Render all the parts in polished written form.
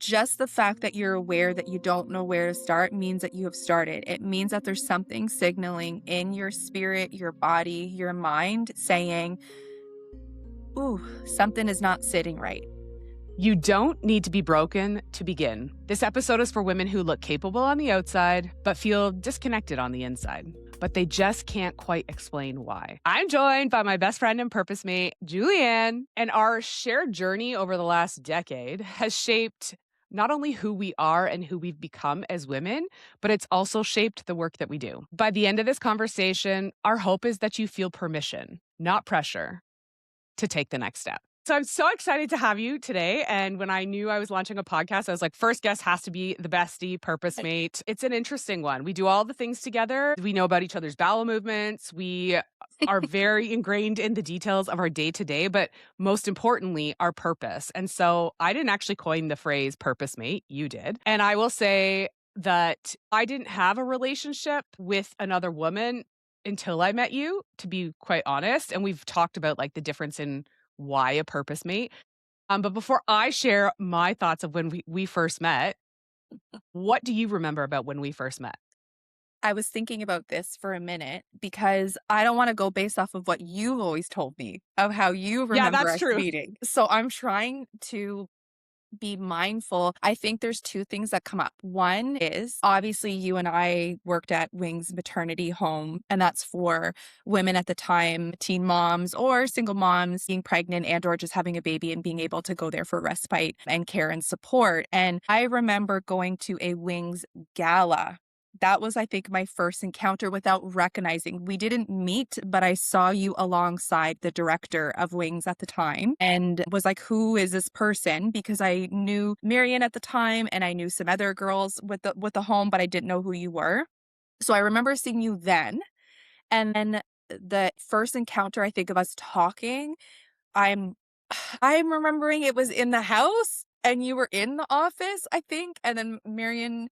Just the fact that you're aware that you don't know where to start means that you have started. It means that there's something signaling in your spirit, your body, your mind saying, ooh, something is not sitting right. You don't need to be broken to begin. This episode is for women who look capable on the outside, but feel disconnected on the inside. But they just can't quite explain why. I'm joined by my best friend and purpose mate, Julianne, and our shared journey over the last decade has shaped not only who we are and who we've become as women, but it's also shaped the work that we do. By the end of this conversation, our hope is that you feel permission, not pressure, to take the next step. So I'm so excited to have you today. And when I knew I was launching a podcast, I was like, first guest has to be the bestie, purpose mate. It's an interesting one. We do all the things together. We know about each other's bowel movements. We are very ingrained in the details of our day to day, but most importantly, our purpose. And so I didn't actually coin the phrase purpose mate. You did. And I will say that I didn't have a relationship with another woman until I met you, to be quite honest. And we've talked about like the difference in why a purpose mate. But before I share my thoughts of when we first met, what do you remember about when we first met? I was thinking about this for a minute because I don't want to go based off of what you've always told me of how you Yeah, remember that's us true. meeting. So I'm trying to be mindful. I think there's two things that come up. One is obviously you and I worked at Wings Maternity Home, and that's for women at the time, teen moms or single moms being pregnant and or just having a baby and being able to go there for respite and care and support. And I remember going to a Wings gala. That was, I think, my first encounter without recognizing. We didn't meet, but I saw you alongside the director of Wings at the time and was like, who is this person? Because I knew Marion at the time and I knew some other girls with the home, but I didn't know who you were. So I remember seeing you then. And then the first encounter I think of us talking, I'm I'm remembering it was in the house and you were in the office, I think. And then Marion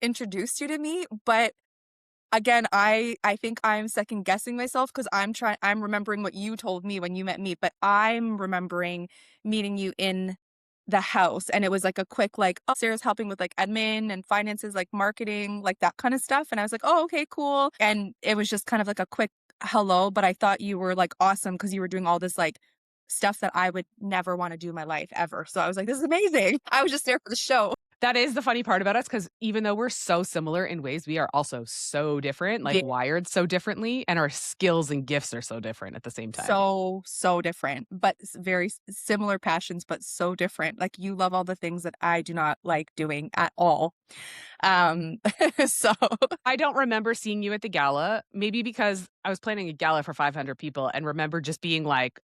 introduced you to me, but again, I think I'm second guessing myself because I'm remembering what you told me when you met me, but I'm remembering meeting you in the house, and it was like a quick like, "Oh, Sarah's helping with like admin and finances, like marketing, like that kind of stuff." And I was like, "Oh, okay, cool." And it was just kind of like a quick hello, but I thought you were like awesome because you were doing all this like stuff that I would never want to do in my life ever. So I was like, "This is amazing." I was just there for the show. That is the funny part about us because even though we're so similar in ways, we are also so different, like Ve wired so differently, and our skills and gifts are so different at the same time. So different, but very similar passions, but so different. Like you love all the things that I do not like doing at all. Um, so I don't remember seeing you at the gala, maybe because I was planning a gala for 500 people and remember just being like,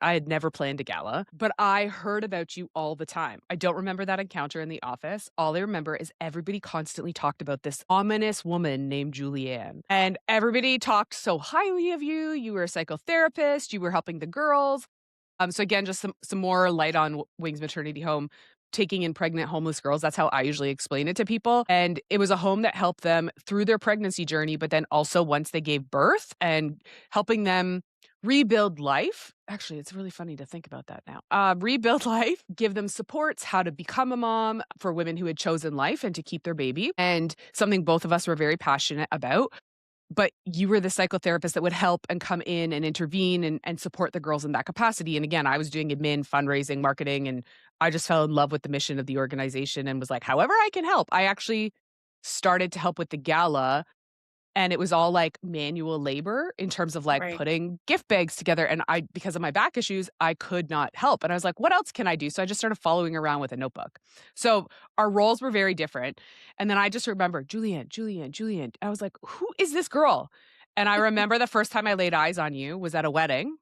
I had never planned a gala, but I heard about you all the time. I don't remember that encounter in the office. All I remember is everybody constantly talked about this ominous woman named Julianne. And everybody talked so highly of you. You were a psychotherapist, you were helping the girls. So again, just some more light on Wings Maternity Home, taking in pregnant homeless girls. That's how I usually explain it to people. And it was a home that helped them through their pregnancy journey, but then also once they gave birth and helping them rebuild life. Actually, it's really funny to think about that now. Rebuild life, give them supports, how to become a mom for women who had chosen life and to keep their baby. And something both of us were very passionate about. But you were the psychotherapist that would help and come in and intervene and support the girls in that capacity. And again, I was doing admin, fundraising, marketing, and I just fell in love with the mission of the organization and was like, however I can help. I actually started to help with the gala and it was all like manual labor in terms of like right. putting gift bags together. And because of my back issues, I could not help. And I was like, what else can I do? So I just started following around with a notebook. So our roles were very different. And then I just remember Julianne. I was like, who is this girl? And I remember the first time I laid eyes on you was at a wedding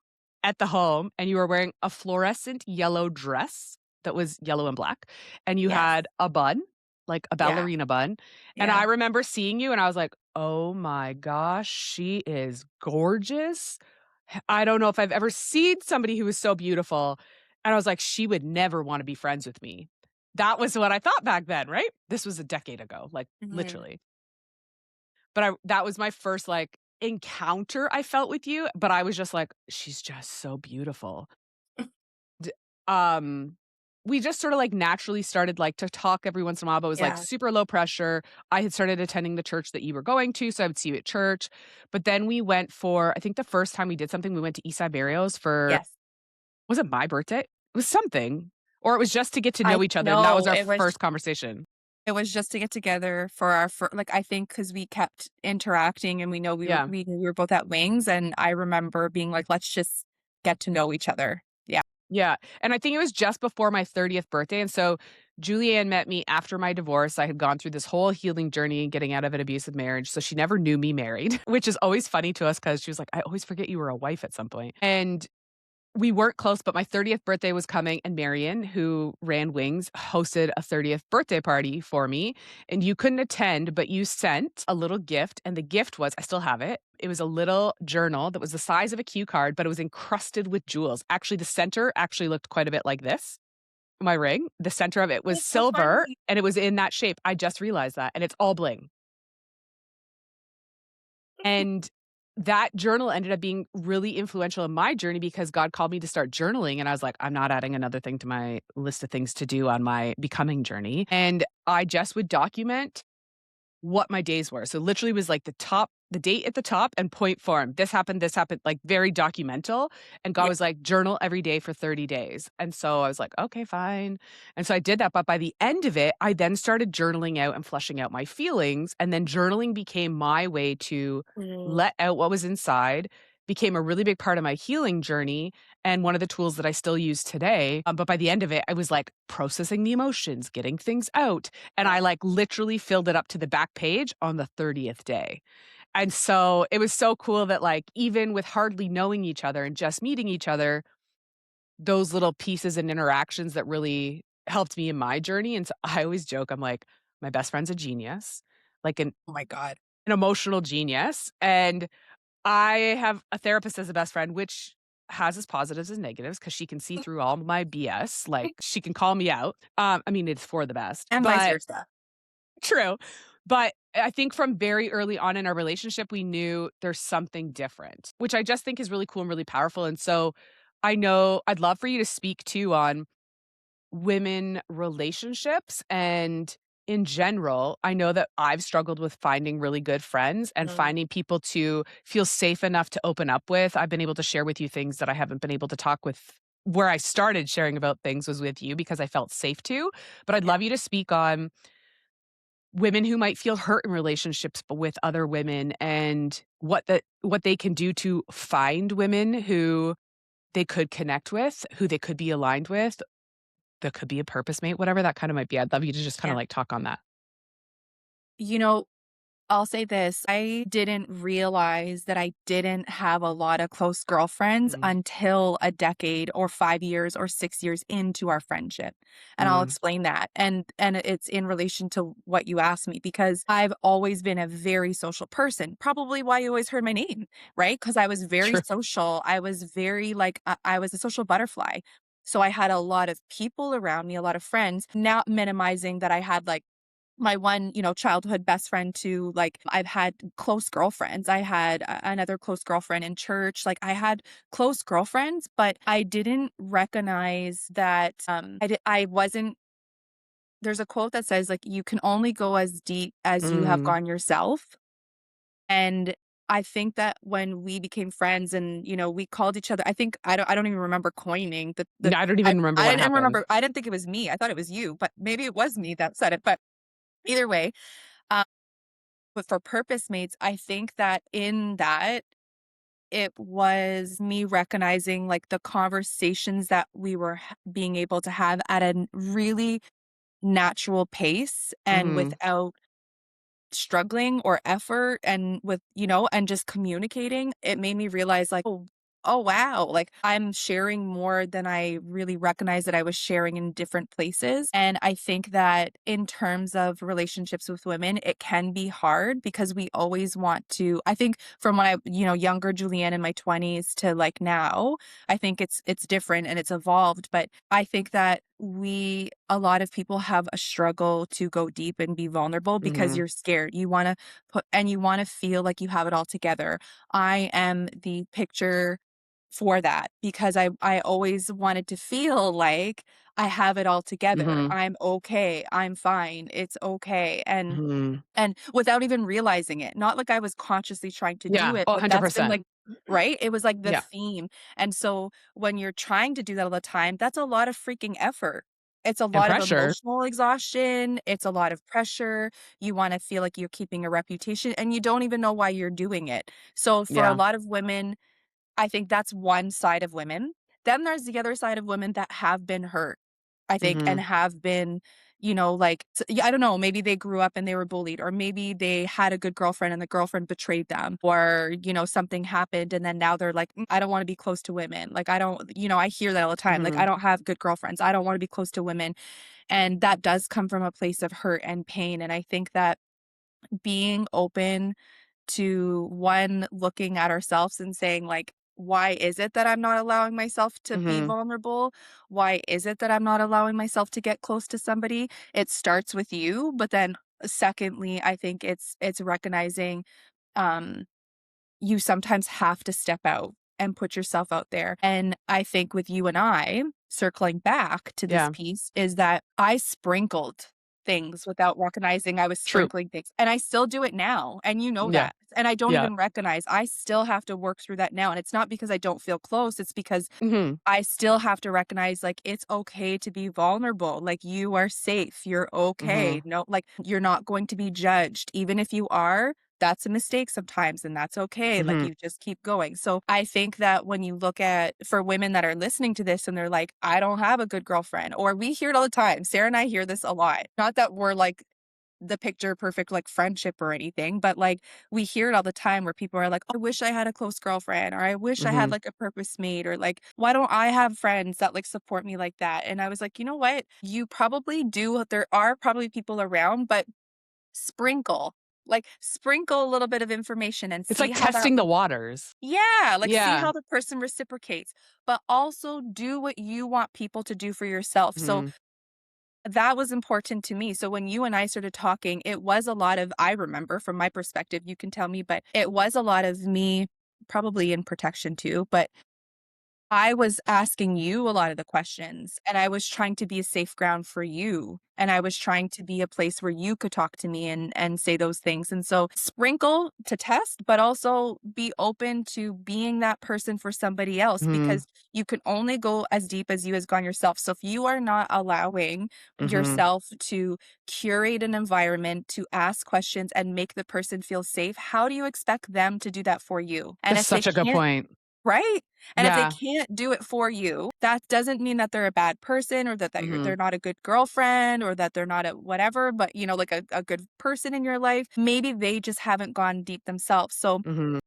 at the home, and you were wearing a fluorescent yellow dress that was yellow and black. And you Yes. had a bun, like a Yeah. ballerina bun. And I Yeah. remember seeing you and I was like, oh my gosh, she is gorgeous. I don't know if I've ever seen somebody who was so beautiful. And I was like, she would never want to be friends with me. That was what I thought back then, right? This was a decade ago, like Mhm. literally. But that was my first like encounter I felt with you, but I was just like, she's just so beautiful. D- um we just sort of like naturally started like to talk every once in a while, but it was like Yeah. super low pressure. I had started attending the church that you were going to, so I would see you at church. But then we went for, I think the first time we did something, we went to Eastside Burials for, Yes. was it my birthday? It was something. Or it was just to get to I know each other. And that was know our it was first conversation. it was just to get together for our like, I think because we kept interacting and we know Yeah. we knew we were both at Wings, and I remember being like, "Let's just get to know each other." Yeah. Yeah, and I think it was just before my 30th birthday, and so Julianne met me after my divorce. I had gone through this whole healing journey and getting out of an abusive marriage, so she never knew me married, which is always funny to us because she was like, "I always forget you were a wife at some point." And we weren't close, but my 30th birthday was coming, and Marion, who ran Wings, hosted a 30th birthday party for me. And you couldn't attend, but you sent a little gift. And the gift was, I still have it. It was a little journal that was the size of a cue card, but it was encrusted with jewels. Actually, the center actually looked quite a bit like this. My ring, the center of it was It's so silver funny. and it was in that shape. I just realized that. And it's all bling. And that journal ended up being really influential in my journey because God called me to start journaling. And I was like, I'm not adding another thing to my list of things to do on my becoming journey. And I just would document what my days were. So literally was like the date at the top and point form. This happened, like very documental. And God Yeah. was like, journal every day for 30 days. And so I was like, okay, fine. And so I did that. But by the end of it, I then started journaling out and flushing out my feelings. And then journaling became my way to Mm. let out what was inside, became a really big part of my healing journey and one of the tools that I still use today. But by the end of it, I was like processing the emotions, getting things out. And Yeah. I like literally filled it up to the back page on the 30th day. And so it was so cool that like even with hardly knowing each other and just meeting each other, those little pieces and interactions that really helped me in my journey. And so I always joke, I'm like, my best friend's a genius, like Oh my god. an emotional genius. And I have a therapist as a best friend, which has its positives and negatives because she can see through all my BS. Like she can call me out. I mean, it's for the best, And vice but versa. true. But I think from very early on in our relationship, we knew there's something different, which I just think is really cool and really powerful. And so I know I'd love for you to speak too on women relationships and in general. I know that I've struggled with finding really good friends and Mm. finding people to feel safe enough to open up with. I've been able to share with you things that I haven't been able to talk with. Where I started sharing about things was with you because I felt safe to. But I'd Yeah. love you to speak on women who might feel hurt in relationships with other women and what they can do to find women who they could connect with, who they could be aligned with, that could be a purpose mate, whatever that kinda might be. I'd love you to just kinda, Yeah. like, talk on that. You know, I'll say this, I didn't realize that I didn't have a lot of close girlfriends Mm, until a decade or 5 years or 6 years into our friendship, and I'll mm, explain that, and it's in relation to what you asked me because I've always been a very social person, probably why you always heard my name, right? Because I was very true. social, I was very, like, I was a social butterfly, so I had a lot of people around me, a lot of friends, not minimizing that I had, like, my one, childhood best friend to like I've had close girlfriends. I had another close girlfriend in church. Like I had close girlfriends, but I didn't recognize that I wasn't there's a quote that says like you can only go as deep as you have Mm. gone yourself. And I think that when we became friends and, we called each other, I don't even remember coining the Yeah, I don't even remember I what didn't happened. remember I didn't think it was me. I thought it was you, but maybe it was me that said it. But either way, um, but for purpose mates, I think that in that, it was me recognizing, like, the conversations that we were being able to have at a really natural pace and Mhm, without struggling or effort and and just communicating, it made me realize like, oh wow, like I'm sharing more than I really recognized that I was sharing in different places. And I think that in terms of relationships with women, it can be hard because we always want to, I think from when younger Julianne in my 20s to like now, I think it's different and it's evolved, but I think that a lot of people have a struggle to go deep and be vulnerable because mhm. you're scared. You want to feel like you have it all together. I am the picture. for that because I always wanted to feel like I have it all together. Mhm. I'm okay. I'm fine. It's okay. Mhm. And without even realizing it, not like I was consciously trying to do Yeah. it, Oh, but that's been 100%. like right? It was like the Yeah. theme. And so when you're trying to do that all the time, that's a lot of freaking effort. It's a And lot of pressure. emotional exhaustion. It's a lot of pressure. You want to feel like you're keeping a reputation and you don't even know why you're doing it. So for a Yeah. lot of women, I think that's one side of women. Then there's the other side of women that have been hurt, I think, and Mhm. have been, like, yeah, I don't know, maybe they grew up and they were bullied, or maybe they had a good girlfriend and the girlfriend betrayed them, or, something happened and then now they're like, I don't want to be close to women. Like, I don't, I hear that all the time. Like, I Mhm. don't have good girlfriends. I don't want to be close to women. And that does come from a place of hurt and pain. And I think that being open to one looking at ourselves and saying like, why is it that I'm not allowing myself to be Mhm. vulnerable? Why is it that I'm not allowing myself to get close to somebody? It starts with you, but then secondly, I think it's recognizing um you sometimes have to step out and put yourself out there. And I think with you and I, circling back to this Yeah. piece, is that I sprinkled things without recognizing I was True. sprinkling things. And I still do it now. And you know Yeah. that. And I don't Yeah. even recognize I still have to work through that now. And it's not because I don't feel close, it's because Mhm. I still have to recognize, like, it's okay to be vulnerable. Like, you are safe. You're okay. Mhm. No, like, you're not going to be judged. Even if you are, that's a mistake sometimes, and that's okay. Like, Mhm. you just keep going. So I think that when you look at, for women that are listening to this and they're like, I don't have a good girlfriend, or we hear it all the time. Sarah and I hear this a lot. Not that we're like, the picture perfect like friendship or anything, but like we hear it all the time where people are like, "Oh, I wish I had a close girlfriend," or "I wish I had Mhm. like a purpose mate," or like, "Why don't I have friends that like support me like that?" And I was like, you know what? You probably do. There are probably people around, but sprinkle, sprinkle a little bit of information and It's see like how that testing the waters. yeah, like see Yeah. how the person reciprocates, but also do what you want people to do for yourself. So Mhm. that was important to me. So when you and I started talking, it was a lot of I remember from my perspective, you can tell me, but it was a lot of me probably in protection too, but I was asking you a lot of the questions and I was trying to be a safe ground for you. And I was trying to be a place where you could talk to me and say those things. And so sprinkle to test, but also be open to being that person for somebody else Mhm. because you can only go as deep as you has gone yourself. So if you are not allowing Mhm. yourself to curate an environment, to ask questions and make the person feel safe, how do you expect them to do that for you? And That's if they such a good can't point. right? And if they Yeah. can't do it for you, that doesn't mean that they're a bad person or that they're Mhm. not a good girlfriend or that they're not a whatever, but, like a good person in your life. Maybe they just haven't gone deep themselves. So Mhm.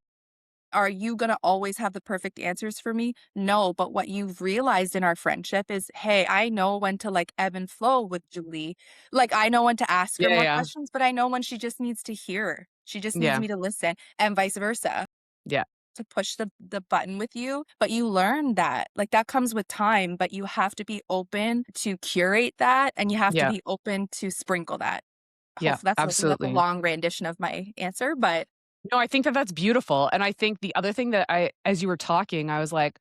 are you gonna always have the perfect answers for me? No, but what you've realized in our friendship is, hey, I know when to like ebb and flow with Julie. Like I know when to ask her Yeah, more yeah. questions, but I know when she just needs to hear. She just needs Yeah. me to listen and vice versa Yeah. to push the button with you, but you learn that. Like, that comes with time, but you have to be open to curate that, and you have to Yeah. be open to sprinkle that. Yeah. Hopefully that's a Absolutely. long rendition of my answer, but No, I think that that's beautiful, and I think the other thing that as you were talking, I was like,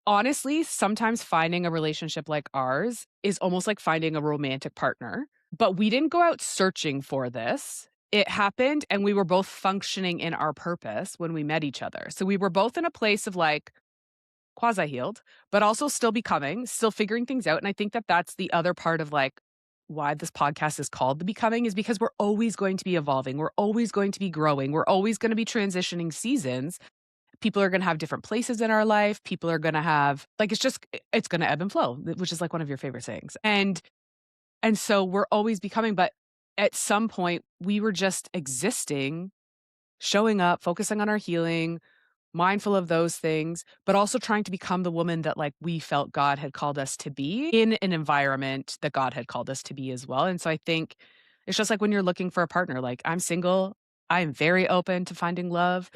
honestly, sometimes finding a relationship like ours is almost like finding a romantic partner, but we didn't go out searching for this. It happened, and we were both functioning in our purpose when we met each other. So we were both in a place of like quasi healed, but also still becoming, still figuring things out. And I think that that's the other part of like why this podcast is called The Becoming is because we're always going to be evolving. We're always going to be growing. We're always going to be transitioning seasons. People are going to have different places in our life. People are going to have like it's going to ebb and flow, which is like one of your favorite sayings. And so we're always becoming, but at some point we were just existing, showing up, focusing on our healing, mindful of those things, but also trying to become the woman that like we felt God had called us to be in an environment that God had called us to be as well. And so I think it's just like when you're looking for a partner, like I'm single, I'm very open to finding love.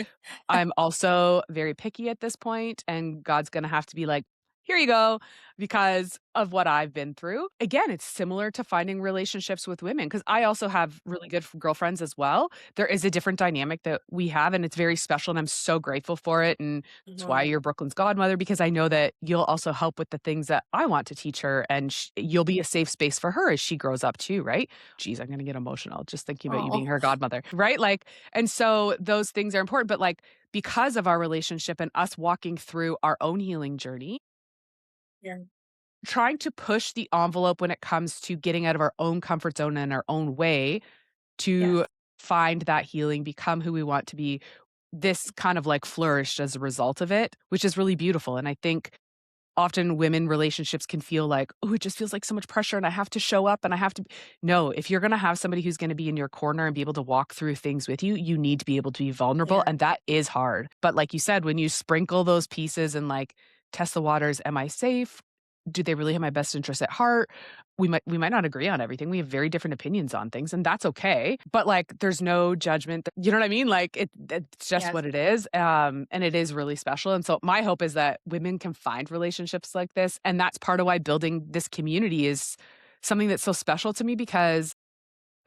I'm also very picky at this point, and God's going to have to be like, here you go, because of what I've been through. Again, it's similar to finding relationships with women because I also have really good girlfriends as well. There is a different dynamic that we have, and it's very special, and I'm so grateful for it. And it's why Mhm. you're Brooklyn's godmother, because I know that you'll also help with the things that I want to teach her, and you'll be a safe space for her as she grows up too, right? Geez, I'm going to get emotional just thinking about you being Oh, her godmother, right? Like, and so those things are important, but like, because of our relationship and us walking through our own healing journey, yeah. trying to push the envelope when it comes to getting out of our own comfort zone and our own way to Yes. find that healing, become who we want to be. This kind of like flourished as a result of it, which is really beautiful. And I think often women relationships can feel like, oh, it just feels like so much pressure and I have to show up and I have to. No, if you're going to have somebody who's going to be in your corner and be able to walk through things with you, you need to be able to be vulnerable. Yeah. And that is hard. But like you said, when you sprinkle those pieces and like test the waters, am I safe? Do they really have my best interest at heart? We might not agree on everything. We have very different opinions on things, and that's okay. But like there's no judgment. You know what I mean? Like it's just Yes. what it is. And it is really special. And so my hope is that women can find relationships like this. And that's part of why building this community is something that's so special to me because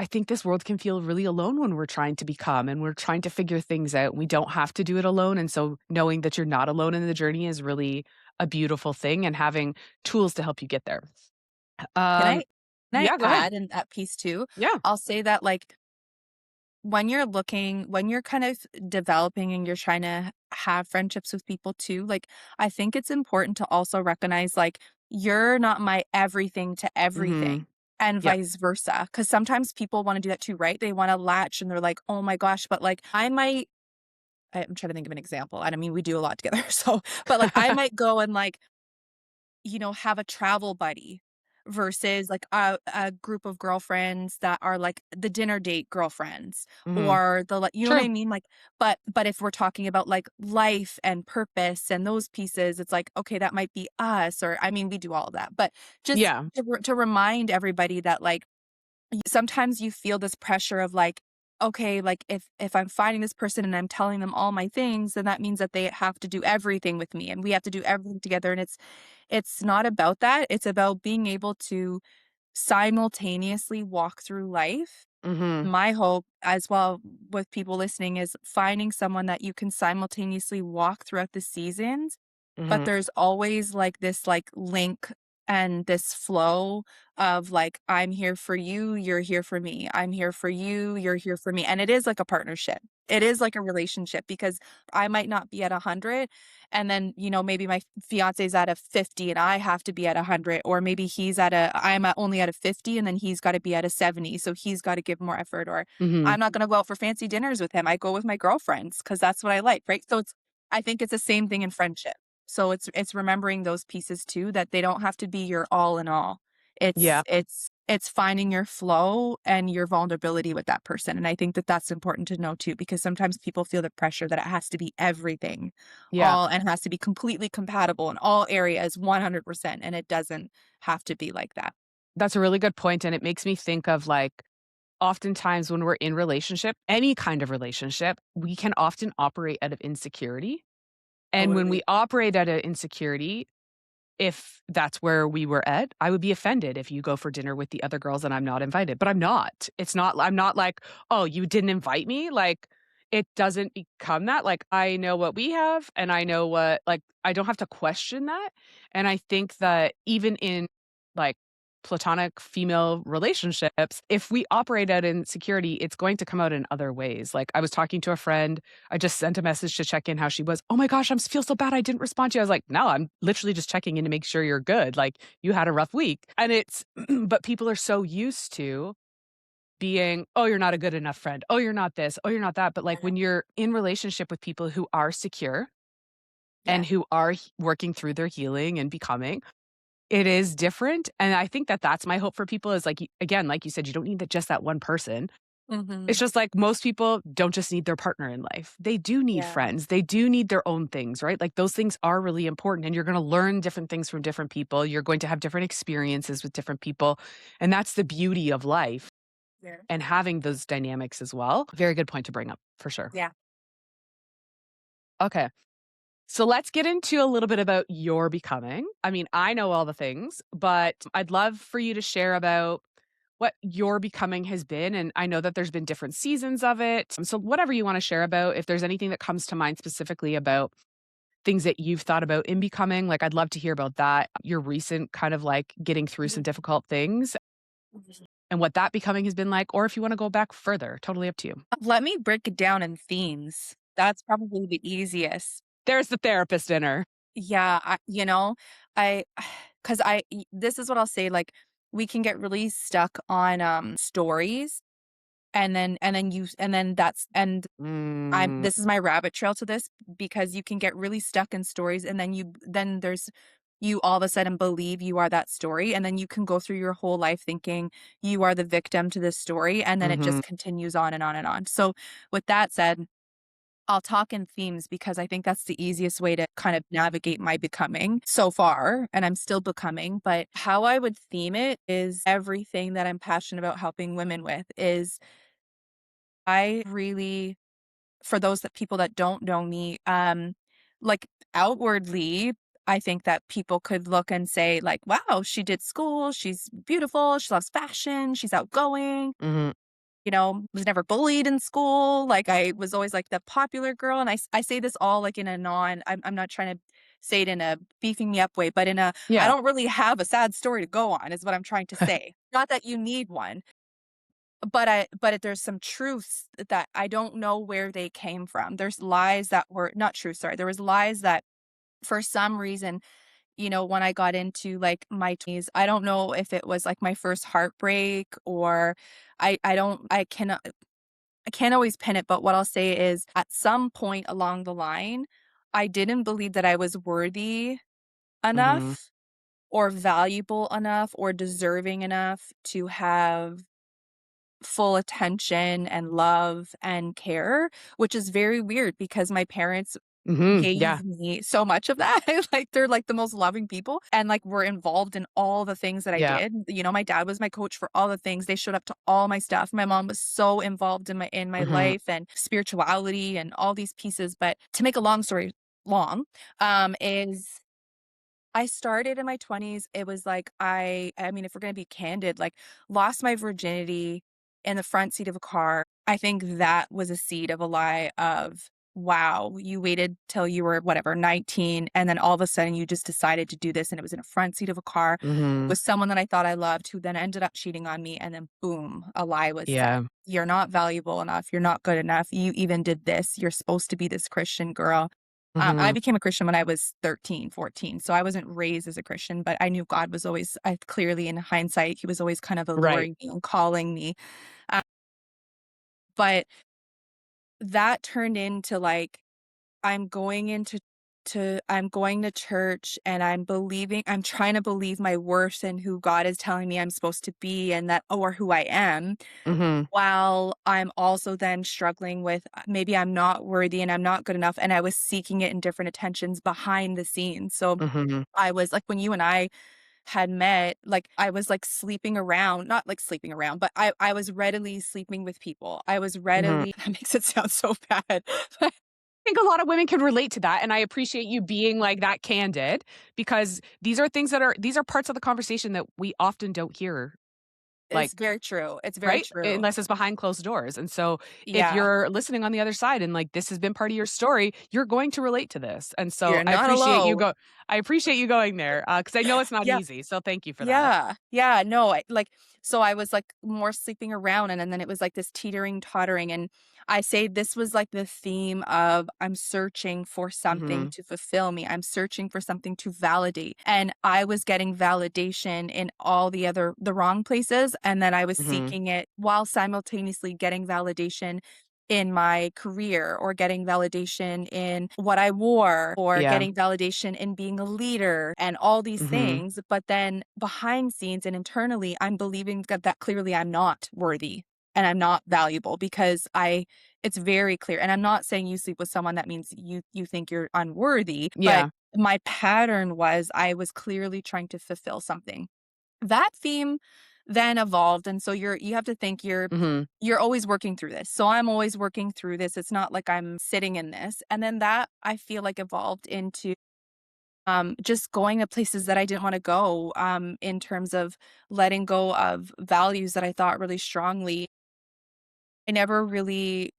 I think this world can feel really alone when we're trying to become and we're trying to figure things out. We don't have to do it alone. And so knowing that you're not alone in the journey is really a beautiful thing and having tools to help you get there. Can Um, I yeah, go ahead. add in that piece too? Yeah. I'll say that, like, when you're kind of developing and you're trying to have friendships with people too, like, I think it's important to also recognize, like, you're not my everything to Mhm. everything and Yep. vice versa. Because sometimes people wanna do that too, right? They wanna latch and they're like, "Oh my gosh," but, like, I'm trying to think of an example. I don't mean we do a lot together, so but, like, I might go and, like, have a travel buddy versus like a group of girlfriends that are like the dinner date girlfriends Mhm. or the like, you know what True. I mean? Like, but if we're talking about like life and purpose and those pieces, it's like, okay, that might be us, or I mean, we do all of that. But just Yeah. to remind everybody that like sometimes you feel this pressure of like, okay, like if I'm finding this person and I'm telling them all my things, then that means that they have to do everything with me and we have to do everything together. And it's not about that. It's about being able to simultaneously walk through life. Mhm. My hope as well with people listening is finding someone that you can simultaneously walk throughout the seasons, but Mhm. there's always like this like link and this flow of like, I'm here for you, you're here for me. I'm here for you, you're here for me. And it is like a partnership. It is like a relationship because I might not be at 100 and then, maybe my fiance's at a 50 and I have to be at 100, or maybe only at a 50 and then he's got to be at a 70. So he's got to give more effort, or Mhm. I'm not going to go out for fancy dinners with him. I go with my girlfriends because that's what I like. Right. So I think it's the same thing in friendship. So it's remembering those pieces too, that they don't have to be your all in all. It's Yeah. it's it's finding your flow and your vulnerability with that person. And I think that that's important to know too, because sometimes people feel the pressure that it has to be everything Yeah. all and has to be completely compatible in all areas 100%. And it doesn't have to be like that. That's a really good point, and it makes me think of, like, oftentimes when we're in relationship, any kind of relationship, we can often operate out of insecurity, and when we Totally. operate out of insecurity, if that's where we were at, I would be offended if you go for dinner with the other girls and I'm not invited, but I'm not. I'm not like, "Oh, you didn't invite me?" Like, it doesn't become that, like, I know what we have and I know what like, I don't have to question that, and I think that even in, like, platonic female relationships, if we operate out in insecurity, it's going to come out in other ways. Like, I was talking to a friend, I just sent a message to check in how she was. "Oh my gosh, feel so bad I didn't respond to you." I was like, "No, I'm literally just checking in to make sure you're good. Like, you had a rough week." And it's but people are so used to being, "Oh, you're not a good enough friend. Oh, you're not this. Oh, you're not that." But, like, Yeah. when you're in relationship with people who are secure Yeah. and who are working through their healing and becoming, it is different. And I think that that's my hope for people is, like, again, like you said, you don't need that just that one person. It's Hmm. just like most people don't just need their partner in life. They do need Yeah. friends. They do need their own things, right? Like those things are really important and you're going to learn different things from different people. You're going to have different experiences with different people. And that's the beauty of life Yeah. and having those dynamics as well. Very good point to bring up for sure. Yeah. Okay. So let's get into a little bit about your becoming. I mean, I know all the things, but I'd love for you to share about what your becoming has been. And I know that there's been different seasons of it. So, whatever you want to share about, if there's anything that comes to mind specifically about things that you've thought about in becoming, like, I'd love to hear about that, your recent kind of like getting through some difficult things and what that becoming has been like. Or if you want to go back further, totally up to you. Let me break it down in themes. That's probably the easiest. There's the therapist in her. Yeah, I 'cause this is what I'll say, like, we can get really stuck on, stories, and then that's and I'm Mm, this is my rabbit trail to this, because you can get really stuck in stories, and then there's you all of a sudden believe you are that story, and then you can go through your whole life thinking you are the victim to this story, and then it mhm, just continues on and on and on. So, with that said, I'll talk in themes because I think that's the easiest way to kind of navigate my becoming so far, and I'm still becoming, but how I would theme it is everything that I'm passionate about helping women with is I really for those that people that don't know me, like, outwardly, I think that people could look and say, like, "Wow, she did school, she's beautiful, she loves fashion, she's outgoing." mhm, Was never bullied in school, like, I was always, like, the popular girl, and I say this all, like, in a I'm not trying to say it in a beefing me up way, but in a I yeah, don't really have a sad story to go on is what I'm trying to say. Not that you need one, there's some truths that I don't know where they came from. There's lies that were not true, sorry, there was lies that for some reason, when I got into, like, my 20s, I don't know if it was, like, my first heartbreak or I don't I can't always pin it, but what I'll say is at some point along the line, I didn't believe that I was worthy mhm, enough or valuable enough or deserving enough to have full attention and love and care, which is very weird because my parents mhm, yeah, gave me so much of that. Like, they're, like, the most loving people and, like, were involved in all the things that I yeah, did. My dad was my coach for all the things. They showed up to all my stuff. My mom was so involved in my mhm, life and spirituality and all these pieces, but to make a long story long, is I started in my 20s. It was like I mean, if we're gonna be candid, like, lost my virginity in the front seat of a car. I think that was a seed of a lie of, wow, you waited till you were, whatever, 19, and then all of a sudden you just decided to do this, and it was in a front seat of a car mhm, with someone that I thought I loved who then ended up cheating on me, and then boom, a lie was said. yeah, "You're not valuable enough. You're not good enough. You even did this. You're supposed to be this Christian girl." I mhm, became a Christian when I was 13, 14, so I wasn't raised as a Christian, but I knew God was always I clearly, in hindsight, he was always kind of right, alluring me and calling me, uh, but that turned into, like, I'm going into I'm going to church, and I'm trying to believe my worth and who God is telling me I'm supposed to be and that or who I am, mhm, while I'm also then struggling with, maybe I'm not worthy and I'm not good enough, and I was seeking it in different attentions behind the scenes. So mhm, I was like, when you and I had met, like, I was, like, sleeping around, not, like, sleeping around, but I was readily sleeping with people. I was mhm. readily that makes it sound so bad, but I think a lot of women can relate to that, and I appreciate you being, like, that candid because these are parts of the conversation that we often don't hear, it's like, very true. It's very right? true. Unless it's behind closed doors, and so if Yeah. you're listening on the other side and, like, this has been part of your story, you're going to relate to this, and so You're not alone. I appreciate you going there, because I know it's not Yeah. easy, so thank you for that. Yeah. Yeah, no, so I was, like, more sleeping around, and then it was, like, this teetering, tottering, and I say this was, like, the theme of I'm searching for something Mhm, to fulfill me. I'm searching for something to validate, and I was getting validation in all the wrong places, and then I was mhm. seeking it while simultaneously getting validation in my career or getting validation in what I wore or Yeah. getting validation in being a leader and all these Mhm. things. But then behind scenes and internally, I'm believing that clearly I'm not worthy and I'm not valuable because it's very clear. And I'm not saying you sleep with someone that means you think you're unworthy, but Yeah. my pattern was I was clearly trying to fulfill something. That theme then evolved, and so you have to think Mhm. you're always working through this. So I'm always working through this. It's not like I'm sitting in this. And then that I feel like evolved into just going to places that I didn't want to go, in terms of letting go of values that I thought really strongly. I never really,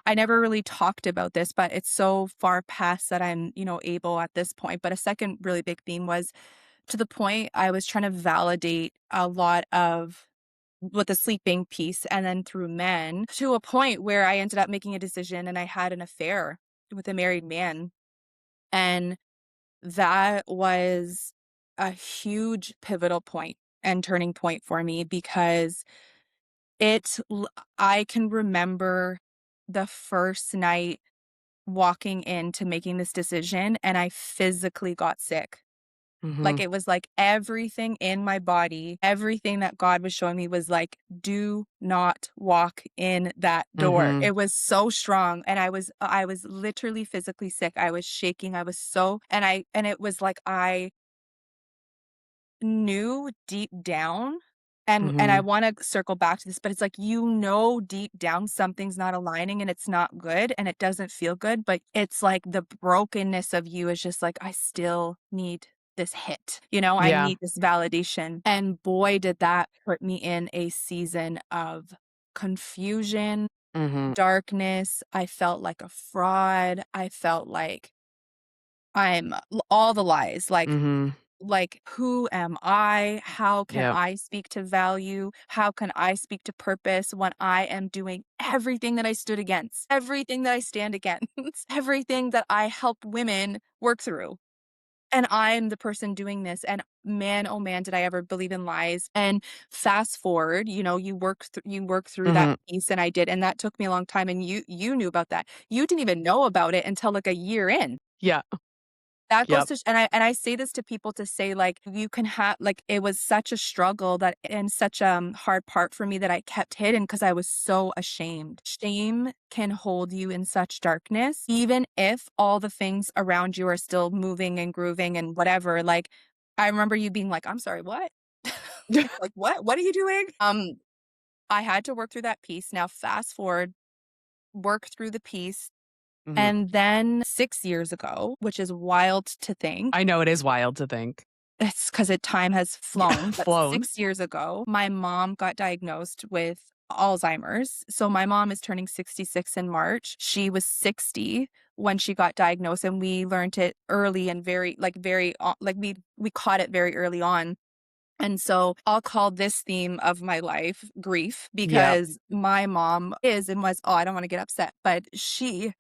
I never really talked about this, but it's so far past that I'm, able at this point. But a second really big theme was to the point I was trying to validate a lot of with the sleeping piece and then through men to a point where I ended up making a decision and I had an affair with a married man. And that was a huge pivotal point and turning point for me because I can remember the first night walking into making this decision and I physically got sick. Like, Mhm. it was like everything in my body, everything that God was showing me was like, "Do not walk in that door." Mhm. It was so strong, and I was literally physically sick. I was shaking, I was so and it was like I knew deep down, and I Mhm. wanna circle back to this, but it's like, deep down something's not aligning and it's not good and it doesn't feel good, but it's like the brokenness of you is just like, "I still need this hit," I Yeah. need this validation, and boy, did that put me in a season of confusion, Mhm. darkness. I felt like a fraud. I felt like all the lies, Mhm. who am I? How can Yep. I speak to value? How can I speak to purpose when I am doing everything that I stood against, everything that I stand against, everything that I help women work through? And I'm the person doing this. And man, oh man, did I ever believe in lies. And fast forward, you work through that Mhm. piece, and I did. And that took me a long time. And you knew about that. You didn't even know about it until like a year in. Yeah. That goes Yep. to sh and I say this to people to say, like, you can have like, it was such a struggle that and such, hard part for me that I kept hidden because I was so ashamed. Shame can hold you in such darkness, even if all the things around you are still moving and grooving and whatever, like, I remember you being like, "I'm sorry, what?" Like, "What? What are you doing?" I had to work through that piece. Now fast forward, work through the piece, Mhm. and then 6 years ago, which is wild to think. I know it is wild to think. It's 'cause time has Yeah, flown, but flown. 6 years ago, my mom got diagnosed with Alzheimer's. So my mom is turning 66 in March. She was 60 when she got diagnosed, and we learned it early and we caught it very early on. And so I'll call this theme of my life grief Yep. because my mom is and was I don't wanna get upset, but she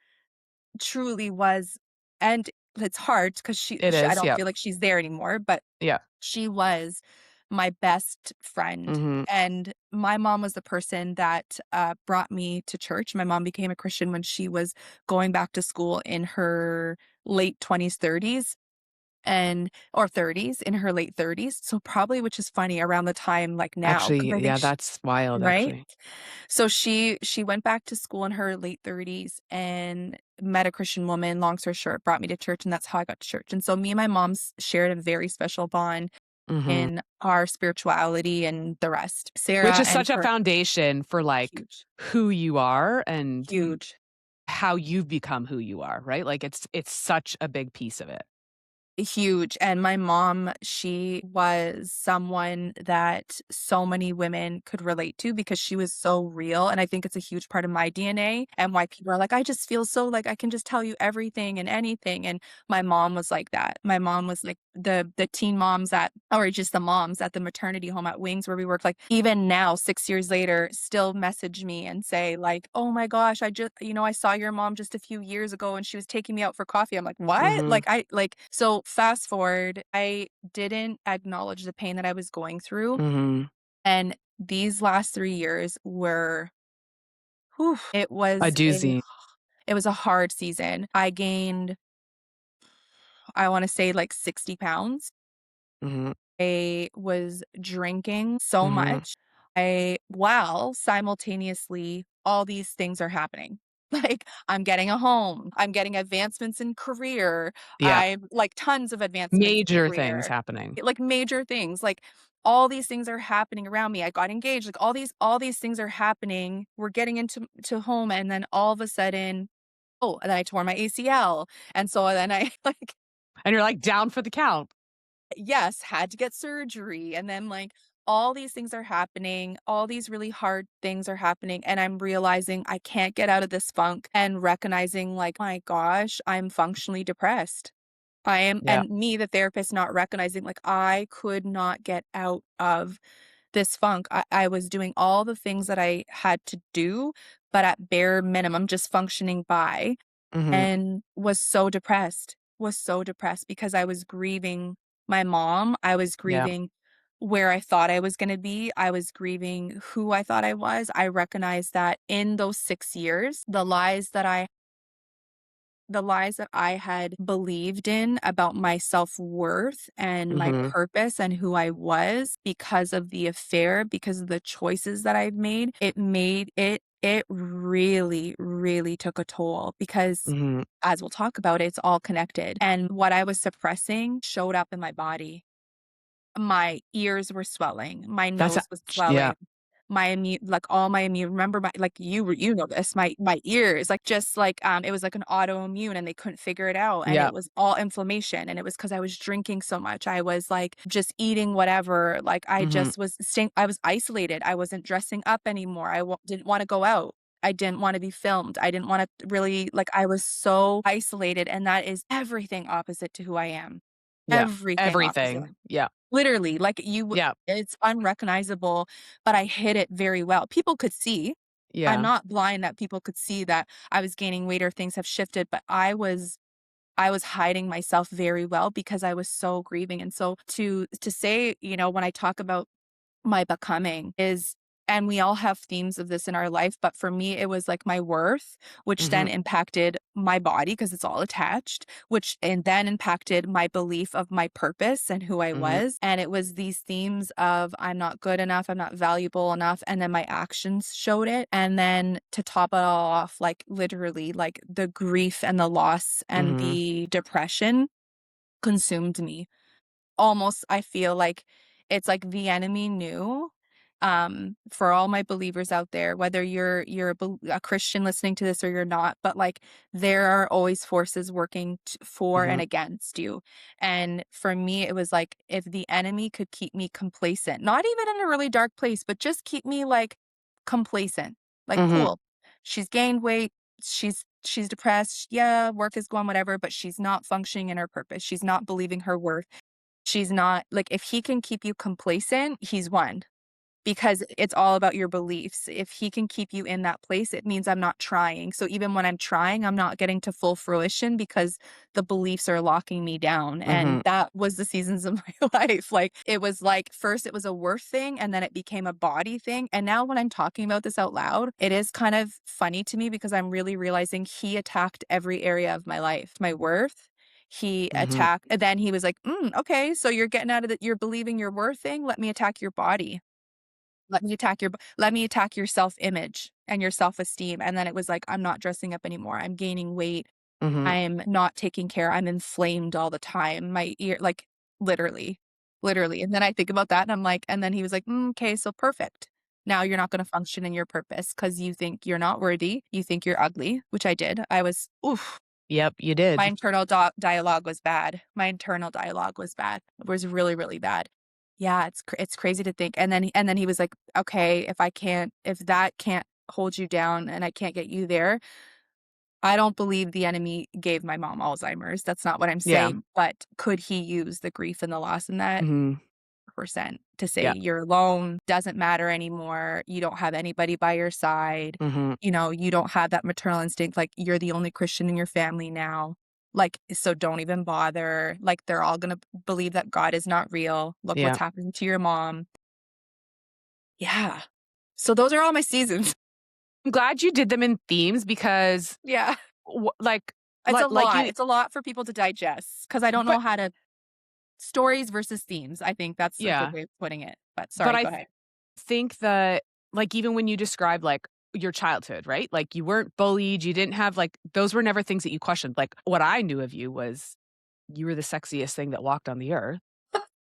truly was, and it's hard 'cause It I is, don't yep. feel like she's there anymore, but Yeah. she was my best friend, Mhm. and my mom was the person that, brought me to church. My mom became a Christian when she was going back to school in her late 20s, 30s, and or 30s, in her late 30s, so probably which is funny around the time like now, because Actually, I think yeah, that's wild, right? actually. So she went back to school in her late 30s and met a Christian woman, long story short, brought me to church, and that's how I got to church, and so me and my shared a very special bond Mhm. in our spirituality and the rest. Which Sarah is and such a her foundation for, like, huge, who you are and huge. how you've become who you are, right? Like, it's such a big piece of it. Huge, and my mom, she was someone that so many women could relate to because she was so real, and I think it's a huge part of my DNA and why people are like, "I just feel so like I can just tell you everything and anything," and my mom was like that. My mom was like the teen moms at or just the moms at the maternity home at Wings where we work, like, even now, 6 years later, still message me and say like, "Oh my gosh, I saw your mom just a few years ago and she was taking me out for coffee." I'm like, "What?" Mhm. So fast forward, I didn't acknowledge the pain that I was going through, Mhm. and these last 3 years were whew, A doozy. it was a hard season. I gained, I wanna say, like, 60 pounds. Mhm. I was drinking so Mhm. much. While simultaneously, all these things are happening. Like, I'm getting a home, I'm getting advancements in career, Yeah. I'm like, tons of advancements in Major things career, happening. like, major things, like, all these things are happening around me. I got engaged, like all these things are happening. We're getting into to home, and then all of a sudden, oh, and then I tore my ACL. And so then I like, And you're like down for the count. yes, had to get surgery. And then like all these things are happening, all these really hard things are happening. And I'm realizing I can't get out of this funk and recognizing like, my gosh, I'm functionally depressed. I am, Yeah. and me, the therapist, not recognizing like I could not get out of this funk. I was doing all the things that I had to do, but at bare minimum, just functioning by, Mhm. and was so depressed because I was grieving my mom. I was Yeah. grieving where I thought I was going to be. I was grieving who I thought I was. I recognized that in those 6 years, the lies that I had believed in about my self-worth and my Mhm. purpose and who I was because of the affair, because of the choices that I've made, it really, really took a toll because Mhm. as we'll talk about, it's all connected. And what I was suppressing showed up in my body. My ears were swelling, my That's a nose was yeah. swelling, my immune like, all my immune remember my like, you know this, my ears, like, just like, it was like an autoimmune and they couldn't figure it out, and Yeah. it was all inflammation, and it was because I was drinking so much, I was, like, just eating whatever, like, Mhm. I was isolated, I wasn't dressing up anymore, didn't wanna go out, I didn't wanna be filmed, I didn't wanna really like, I was so isolated, and that is everything opposite to who I am. Yeah. Everything opposite. Everything. Yeah. Literally, like, Yeah. it's unrecognizable, but I hid it very well. People could see. I'm Yeah. not blind that people could see that I was gaining weight or things have shifted, but I was hiding myself very well because I was so grieving, and so to say, when I talk about my becoming is, and we all have themes of this in our life, but for me, it was like my worth, which then Mhm. impacted my body because it's all attached, which and then impacted my belief of my purpose and who I Mhm. was. And it was these themes of I'm not good enough, I'm not valuable enough. And then my actions showed it. And then to top it all off, like literally, like the grief and the loss and Mhm. the depression consumed me. Almost, I feel like it's like the enemy knew, for all my believers out there, whether you're a Christian listening to this or you're not, but, like, there are always forces working for and Mhm. against you, and for me, it was like, if the enemy could keep me complacent, not even in a really dark place, but just keep me, like, complacent, like, Mhm. "Cool, she's gained weight, she's depressed, yeah, work is going whatever, but she's not functioning in her purpose, she's not believing her worth." She's not like, if he can keep you complacent, he's won because it's all about your beliefs. If he can keep you in that place, it means I'm not trying. So even when I'm trying, I'm not getting to full fruition because the beliefs are locking me down. And Mhm. that was the seasons of my life. Like it was like first it was a worth thing and then it became a body thing. And now when I'm talking about this out loud, it is kind of funny to me because I'm really realizing he attacked every area of my life. My worth, he Mhm. attacked, and then he was like, okay, so you're getting out of the, you're believing your worth thing. Let me attack your body. Let me attack your self-image and your self-esteem, and then it was like, I'm not dressing up anymore, I'm gaining weight, Mhm. I'm not taking care, I'm inflamed all the time, my ear like, literally, literally, and then I think about that and I'm like and then he was like, "'Kay, so perfect. Now you're not gonna function in your purpose because you think you're not worthy, you think you're ugly," which I did. I was oof. Yep, you My did. internal dialogue was bad. My internal dialogue was bad. It was really, really bad. Yeah, it's crazy to think, and then he was like, "Okay, if that can't hold you down and I can't get you there, I don't believe the enemy gave my mom Alzheimer's. That's not what I'm Yeah. saying, but could he use the grief and the loss in that Mhm. percent to say Yeah. you're alone, doesn't matter anymore, you don't have anybody by your side, Mhm. you don't have that maternal instinct, like, you're the only Christian in your family now, like, so don't even bother, like, they're all gonna believe that God is not real, look what's Yeah. happening to your mom." Yeah. So those are all my seasons. I'm glad you did them in themes because Yeah. like It's a like lot. you It's a lot for people to digest because I don't know but how to stories versus themes, I think that's a good yeah. way of putting it, but But sorry, I go ahead. think that, like, even when you describe, like, your childhood, right? Like, you weren't bullied, you didn't have, like those were never things that you questioned. Like, what I knew of you was you were the sexiest thing that walked on the earth,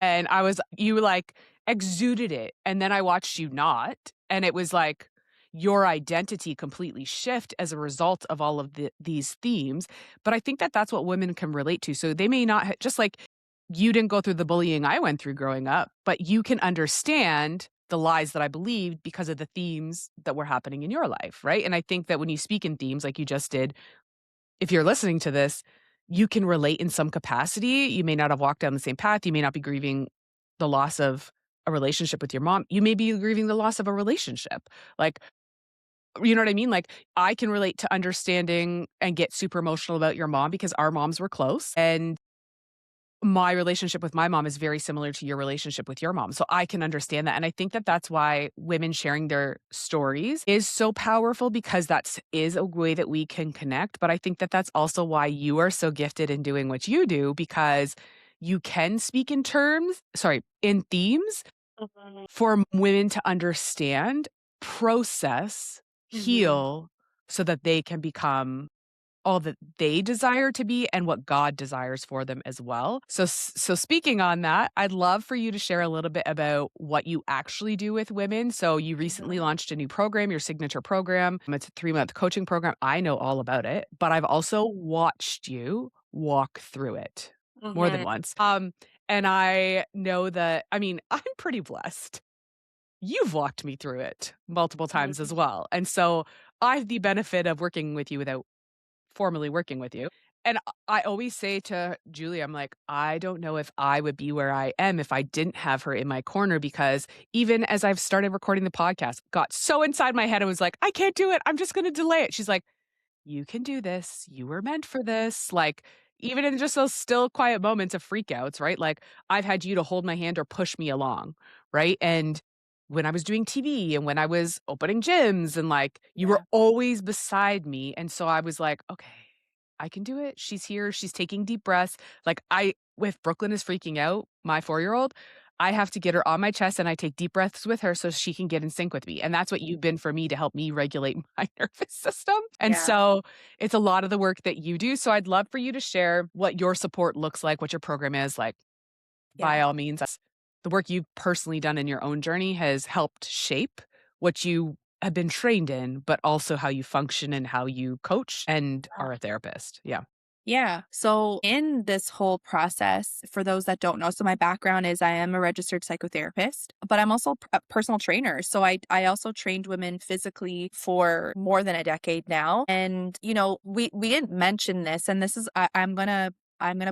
And you like exuded it. And then I watched you not. And it was like your identity completely shift as a result of all of these themes. But I think that that's what women can relate to. So they may not, just like you didn't go through the bullying I went through growing up, but you can understand the lies that I believed because of the themes that were happening in your life. Right. And I think that when you speak in themes like you just did, if you're listening to this, you can relate in some capacity. You may not have walked down the same path. You may not be grieving the loss of a relationship with your mom. You may be grieving the loss of a relationship. Like, you know what I mean? Like, I can relate to understanding and get super emotional about your mom because our moms were close. And my relationship with my mom is very similar to your relationship with your mom. So I can understand that. And I think that that's why women sharing their stories is so powerful because that is a way that we can connect. But I think that that's also why you are so gifted in doing what you do because you can speak in themes Mhm. for women to understand, process, Mhm. heal so that they can become all that they desire to be and what God desires for them as well. So speaking on that, I'd love for you to share a little bit about what you actually do with women. So you recently Mhm. launched a new program, your signature program. It's a 3-month coaching program. I know all about it, but I've also watched you walk through it more than Mhm. once. And I know that I mean, I'm pretty blessed. You've walked me through it multiple times as Mhm. well. And so I have the benefit of working with you without formally working with you. And I always say to Julie, I'm like, I don't know if I would be where I am if I didn't have her in my corner because even as I've started recording the podcast, got so inside my head, I was like, I can't do it. I'm just going to delay it. She's like, you can do this. You were meant for this. Like, even in just those still quiet moments of freakouts, right? Like, I've had you to hold my hand or push me along, right? And when I was doing TV and when I was opening gyms and like, you were Yeah. always beside me. And so I was like, okay, I can do it. She's here. She's taking deep breaths. Like, if Brooklyn is freaking out, my 4-year-old, I have to get her on my chest and I take deep breaths with her so she can get in sync with me. And that's what you've been for me to help me regulate my nervous system. And Yeah. so it's a lot of the work that you do. So I'd love for you to share what your support looks like, what your program is like. By Yeah. all means, the work you've personally done in your own journey has helped shape what you have been trained in, but also how you function and how you coach and are a therapist. Yeah. Yeah. So, in this whole process, for those that don't know, so my background is I am a registered psychotherapist, but I'm also a personal trainer. So, I also trained women physically for more than a decade now. And, we didn't mention this, and this is, I'm gonna